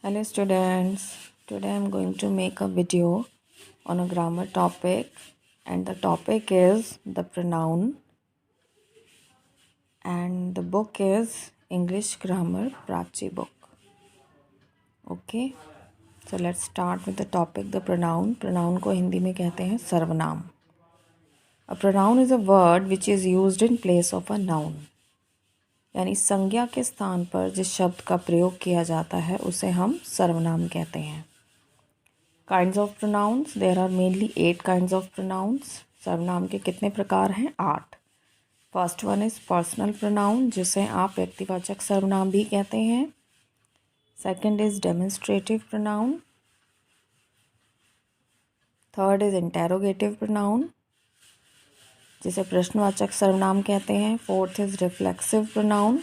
Hello students, today I am going to make a video on a grammar topic and the topic is the pronoun and the book is English Grammar Prachi book. Okay, so let's start with the topic the pronoun. Pronoun को हिंदी में कहते हैं सर्वनाम. A pronoun is a word which is used in place of a noun. यानी संज्ञा के स्थान पर जिस शब्द का प्रयोग किया जाता है उसे हम सर्वनाम कहते हैं. Kinds of pronouns. There are mainly 8 kinds of pronouns. सर्वनाम के कितने प्रकार हैं? 8. First one is personal pronoun जिसे आप व्यक्तिवाचक सर्वनाम भी कहते हैं. Second is demonstrative pronoun. Third is interrogative pronoun जिसे प्रश्नवाचक सर्वनाम कहते हैं. फोर्थ इज़ रिफ्लेक्सिव प्रोनाउन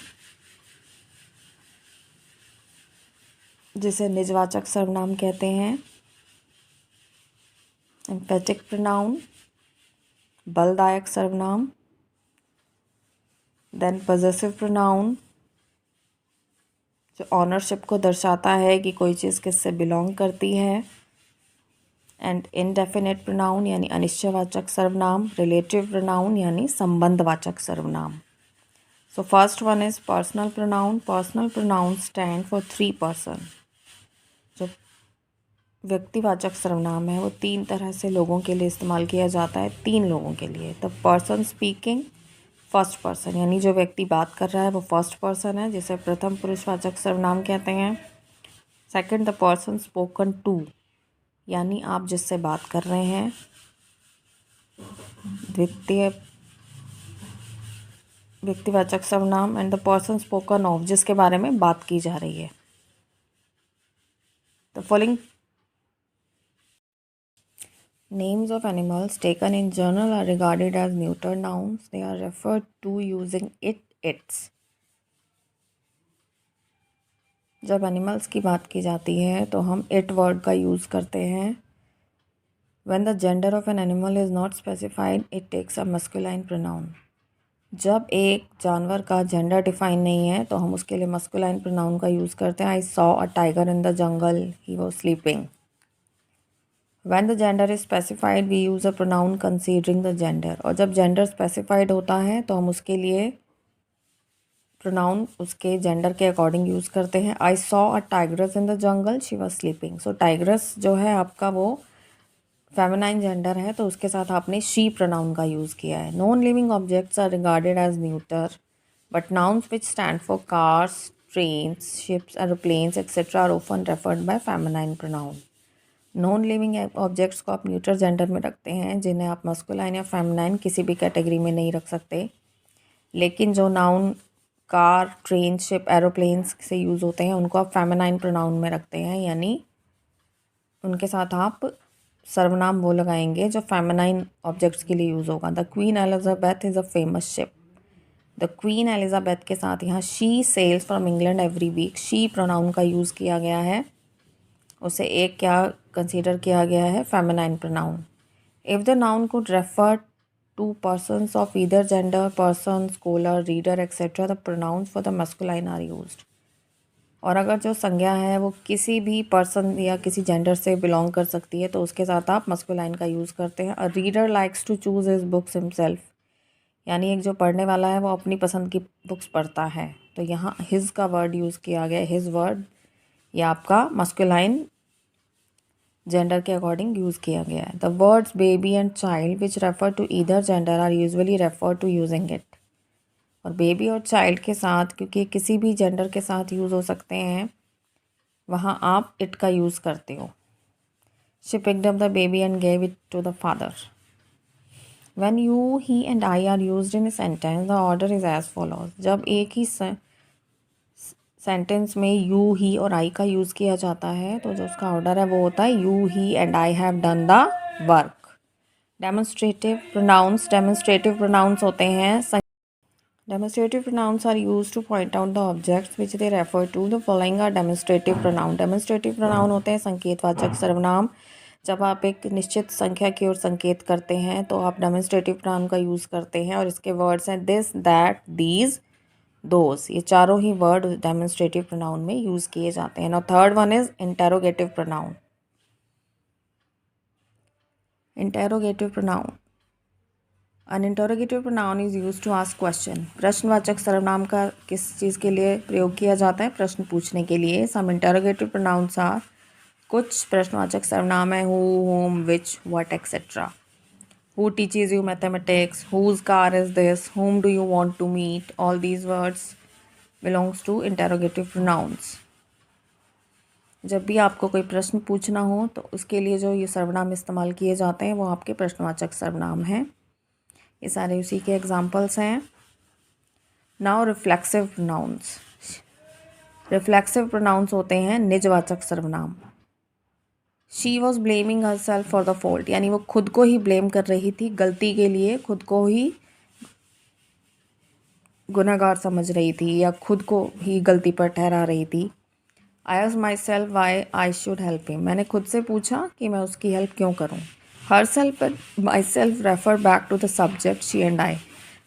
जिसे निजवाचक सर्वनाम कहते हैं. एम्फेटिक प्रोनाउन बलदायक सर्वनाम. देन पॉसेसिव प्रोनाउन जो ऑनरशिप को दर्शाता है कि कोई चीज़ किससे बिलोंग करती है. एंड इनडेफिनिट प्रोनाउन यानी अनिश्चयवाचक सर्वनाम. रिलेटिव प्रोनाउन यानी संबंधवाचक सर्वनाम. So first one is personal pronoun. Personal pronoun stand for 3 person. जो व्यक्तिवाचक सर्वनाम है वो 3 तरह से लोगों के लिए इस्तेमाल किया जाता है. 3 लोगों के लिए. The person speaking first person यानी जो व्यक्ति बात कर रहा है वो फर्स्ट पर्सन है जिसे प्रथम पुरुषवाचक सर्वनाम कहते हैं. Second the person spoken to यानी आप जिससे बात कर रहे हैं. द्वितीय व्यक्तिवाचक सर्वनाम and the person spoken of जिसके बारे में बात की जा रही है. The following names of animals taken in general are regarded as neuter nouns. They are referred to using it, its. जब एनिमल्स की बात की जाती है तो हम इट वर्ड का यूज़ करते हैं. When the gender of an animal is not specified, it takes a masculine pronoun. जब एक जानवर का जेंडर डिफाइन नहीं है तो हम उसके लिए मस्कुलाइन प्रोनाउन का यूज़ करते हैं. I saw a tiger in the jungle. He was sleeping. When the gender is specified, we use a pronoun considering the gender. और जब जेंडर स्पेसिफाइड होता है तो हम उसके लिए प्रोनाउन उसके जेंडर के अकॉर्डिंग यूज़ करते हैं. I saw a tigress in the jungle. She was sleeping. So tigress जो है आपका वो फेमिनाइन जेंडर है तो उसके साथ आपने शी प्रोनाउन का यूज़ किया है. Non living objects are regarded as neuter but nouns which stand for cars, trains, ships, aeroplanes etcetera are often referred by feminine pronoun. Non living objects को आप न्यूट्रल जेंडर में रखते हैं जिन्हें आप मस्कुलाइन या फेमिनाइन किसी भी कैटेगरी में नहीं रख सकते. लेकिन जो noun car, train, ship, aeroplanes से यूज़ होते हैं उनको आप फेमिनाइन प्रोनाउन में रखते हैं यानी उनके साथ आप सर्वनाम वो लगाएंगे जो फेमिनाइन ऑब्जेक्ट्स के लिए यूज़ होगा. The queen Elizabeth is a famous ship. The queen Elizabeth के साथ यहाँ she sails from England every week. She pronoun का यूज़ किया गया है. उसे एक क्या कंसीडर किया गया है? Feminine pronoun. If the noun could refer to persons of either gender, person, scholar, reader etcetera, the pronouns for the masculine are used. और अगर जो संज्ञा है वो किसी भी पर्सन या किसी जेंडर से बिलोंग कर सकती है तो उसके साथ आप मस्कुलाइन का यूज़ करते हैं. A reader likes to choose his books himself यानी एक जो पढ़ने वाला है वो अपनी पसंद की बुक्स पढ़ता है. तो यहाँ हिज का वर्ड यूज़ किया गया. हिज वर्ड या आपका मस्कुलाइन जेंडर के अकॉर्डिंग यूज़ किया गया है. The words baby and child which refer to either gender are usually refer to using it. और बेबी और चाइल्ड के साथ क्योंकि किसी भी जेंडर के साथ यूज़ हो सकते हैं वहाँ आप इट का यूज़ करते हो. She picked up the baby and gave it to the father. When you, he and I are used in a sentence the order is as follows. जब एक ही सेंटेंस में यू, ही और आई का यूज़ किया जाता है तो जो उसका ऑर्डर है वो होता है you, he and I have done the work. Demonstrative pronouns. Demonstrative pronouns होते हैं. Demonstrative pronouns are used to point out the objects which they refer to. The following are demonstrative pronoun. Demonstrative pronoun होते हैं संकेतवाचक सर्वनाम. जब आप एक निश्चित संख्या की ओर संकेत करते हैं तो आप डेमोन्स्ट्रेटिव प्रोनाउन का यूज़ करते हैं और इसके वर्ड्स हैं दिस, दैट, दीज, दोज, ये चारों ही वर्ड डेमोन्स्ट्रेटिव प्रोनाउन में यूज़ किए जाते हैं। Now third one is interrogative pronoun. Interrogative pronoun, An interrogative pronoun is used to ask question. प्रश्नवाचक सर्वनाम का किस चीज़ के लिए प्रयोग किया जाता है? प्रश्न पूछने के लिए। Some interrogative pronouns are, कुछ प्रश्नवाचक सर्वनाम है who, whom, which, what, etc. Who teaches you mathematics? Whose car is this? Whom do you want to meet? All these words belongs to interrogative pronouns. जब भी आपको कोई प्रश्न पूछना हो तो उसके लिए जो ये सर्वनाम इस्तेमाल किए जाते हैं वो आपके प्रश्नवाचक सर्वनाम हैं। ये सारे उसी के एग्जाम्पल्स हैं। Now reflexive pronouns. Reflexive pronouns होते हैं निजवाचक सर्वनाम। She was blaming her self for the fault, यानी वो खुद को ही ब्लेम कर रही थी, गलती के लिए खुद को ही गुनहगार समझ रही थी या खुद को ही गलती पर ठहरा रही थी। I asked my self Y I should help him, मैंने खुद से पूछा कि मैं उसकी हेल्प क्यों करूं। Herself and myself refer back to the subject she and I.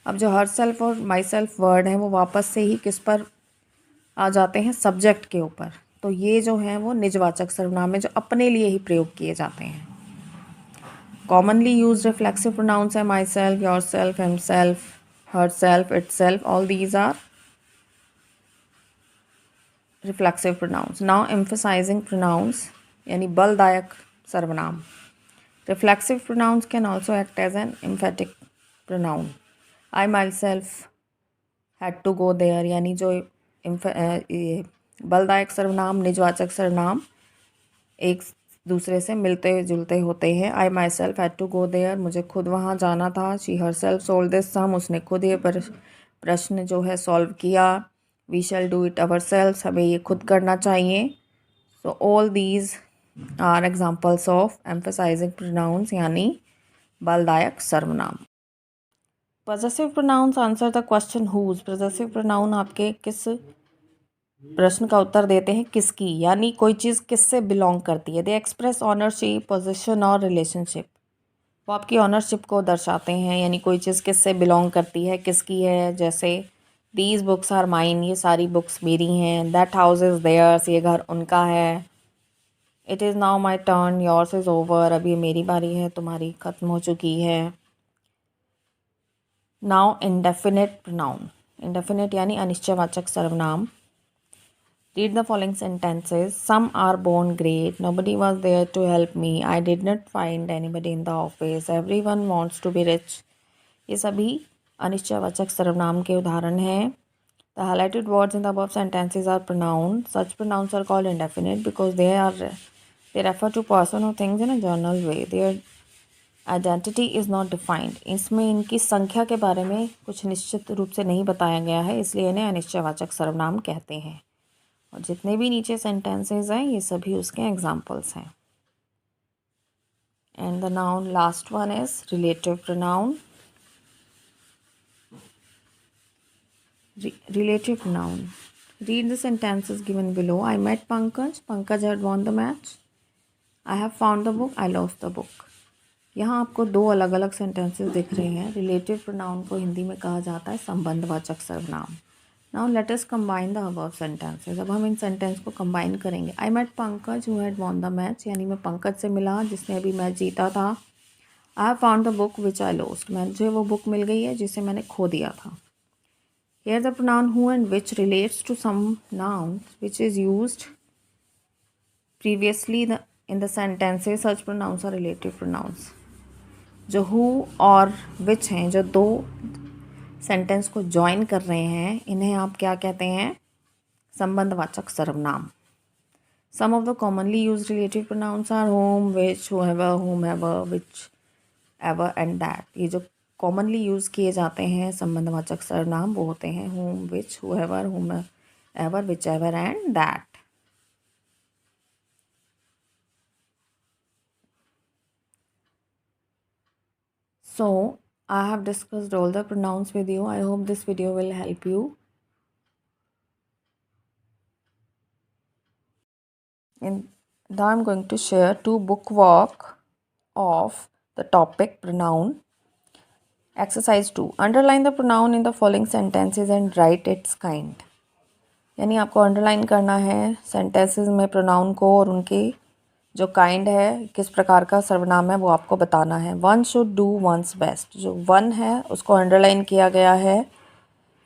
अब जो हर सेल्फ और माई सेल्फ वर्ड हैं वो वापस से ही किस पर आ जाते हैं? सब्जेक्ट के ऊपर। तो ये जो हैं वो निजवाचक सर्वनाम है जो अपने लिए ही प्रयोग किए जाते हैं। कॉमनली यूज रिफ्लेक्सिव प्रोनाउंस है myself, yourself, himself, herself, itself, all these are reflexive pronouns. Now emphasizing pronouns यानी बलदायक सर्वनाम। Reflexive pronouns can also act as an emphatic pronoun. I myself had to go there, यानी जो बलदायक सर्वनाम, निजवाचक सर्वनाम एक दूसरे से मिलते जुलते होते हैं। I myself had to go there, मुझे खुद वहाँ जाना था। She herself solve this sum, उसने खुद ये प्रश्न जो है सॉल्व किया। We shall do it ourself, हमें ये खुद करना चाहिए। So all these are examples of emphasizing pronouns यानी बलदायक सर्वनाम। Possessive pronouns answer the question whose. Possessive pronoun आपके किस प्रश्न का उत्तर देते हैं? किसकी, यानी कोई चीज़ किससे बिलोंग करती है। दे एक्सप्रेस ऑनरशिप, पोजीशन और रिलेशनशिप। वो आपकी ऑनरशिप को दर्शाते हैं, यानी कोई चीज़ किससे बिलोंग करती है, किसकी है। जैसे दीज बुक्स आर माइन, ये सारी बुक्स मेरी हैं। दैट हाउस इज़ देयर्स, ये घर उनका है। It is now my turn, yours is over, अब ये मेरी बारी है, तुम्हारी ख़त्म हो चुकी है। Now indefinite pronoun. इंडेफिनिट यानी अनिश्चयवाचक सर्वनाम। Read the following sentences. Some are born great. Nobody was there to help me. I did not find anybody in the office. Everyone wants to be rich. ये सभी अनिश्चयवाचक सर्वनाम के उदाहरण हैं। The highlighted words in the above sentences are pronouns. Such pronouns are called indefinite because they refer to person or things in a general way. Their identity is not defined. इसमें इनकी संख्या के बारे में कुछ निश्चित रूप से नहीं बताया गया है, इसलिए इन्हें अनिश्चयवाचक सर्वनाम कहते हैं। और जितने भी नीचे सेंटेंसेस हैं ये सभी उसके एग्जाम्पल्स हैं। And the noun last one is relative pronoun. Relative pronoun. Read the sentences given below. I met Pankaj, Pankaj had won the match. I have found the book, I lost the book. यहाँ आपको दो अलग अलग sentences दिख रहे हैं। Relative pronoun को हिंदी में कहा जाता है संबंधवाचक सर्वनाम। Now let us combine the above sentences. अब हम इन सेंटेंस को कंबाइन करेंगे। I met Pankaj who had won the match, यानी मैं पंकज से मिला जिसने अभी मैच जीता था। आई have found the book which I lost, मुझे वो बुक मिल गई है जिसे मैंने खो दिया था। Here the pronoun who and which relates to some noun which is used previously in the sentences. Such pronouns are relative pronouns. जो हु और विच हैं, जो दो सेंटेंस को ज्वाइन कर रहे हैं, इन्हें आप क्या कहते हैं? संबंधवाचक सर्वनाम। Some of the commonly use relative pronouns are whom, which, whoever, whichever and that. ये जो कॉमनली यूज़ किए जाते हैं संबंधवाचक सर्वनाम वो होते हैं whom, which, whoever, ever, whichever and that. So I have discussed all the pronouns with you. I hope this video will help you. Now I'm going to share two bookwork of the topic pronoun. Exercise 2, underline the pronoun in the following sentences and right it's kind. यानी आपको underline करना है sentences में pronoun को और उनकी जो kind है, किस प्रकार का सर्वनाम है, वो आपको बताना है। One should do one's best, जो वन है उसको अंडरलाइन किया गया है,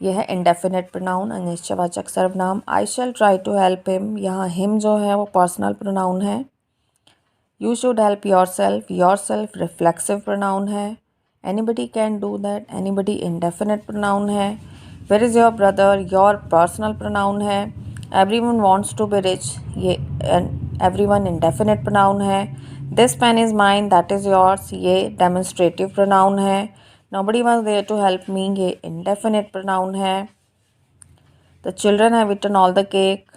यह है इंडेफिनिट प्रोनाउन, अनिश्चयवाचक सर्वनाम। I shall try to help him, यहाँ हिम जो है वो पर्सनल प्रोनाउन है। You should help yourself reflexive pronoun है। Anybody can do that, anybody indefinite pronoun है। Where is your brother, your personal pronoun है। Everyone wants to be rich, ये everyone indefinite pronoun है। This pen is mine, that is yours, ये demonstrative pronoun है। Nobody was there to help me, ये indefinite pronoun है। The children have eaten all the cake,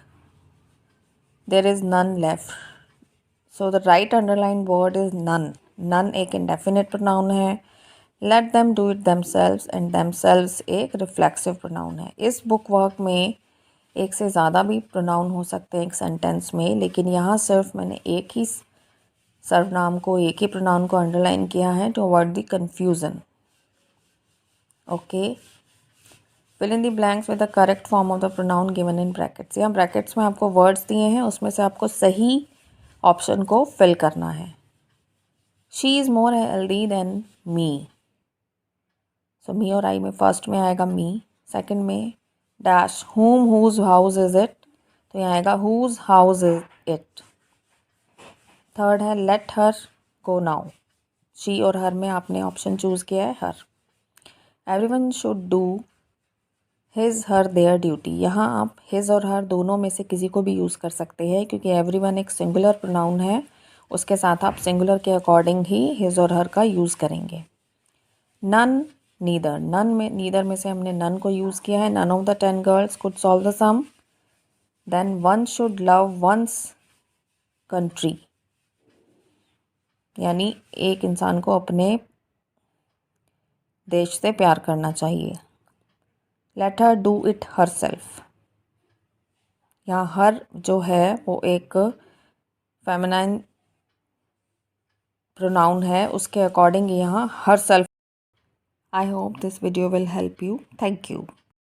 there is none left. So the right underline word is none. None एक indefinite pronoun है। Let them do it themselves, and themselves एक reflexive pronoun है। इस book work में एक से ज़्यादा भी प्रोनाउन हो सकते हैं एक सेंटेंस में, लेकिन यहाँ सिर्फ मैंने एक ही सर्वनाम को, एक ही प्रोनाउन को अंडरलाइन किया है to avoid the confusion. Okay, fill in the blanks with the correct form of the pronoun given in brackets. यहाँ ब्रैकेट्स में आपको वर्ड्स दिए हैं, उसमें से आपको सही ऑप्शन को फिल करना है। She is more healthy than me, so me और आई में फर्स्ट में आएगा मी, सेकंड में dash whom whose house is it, तो यहाँ आएगा whose house is it. Third है let her go now, she और हर में आपने ऑप्शन चूज़ किया है her. Everyone should do his her their duty, यहाँ आप हिज और हर दोनों में से किसी को भी यूज़ कर सकते हैं, क्योंकि एवरीवन एक सिंगुलर प्रोनाउन है, उसके साथ आप सिंगुलर के अकॉर्डिंग ही हिज और हर का यूज़ करेंगे। नन नीदर, नीदर में से हमने नन को यूज़ किया है। None of the 10 girls could solve the sum. Then one should love one's country, यानी एक इंसान को अपने देश से प्यार करना चाहिए। Let her do it her self, यहाँ हर जो है वो एक फेमिनाइन प्रोनाउन है, उसके अकॉर्डिंग यहाँ her self. I hope this video will help you. Thank you.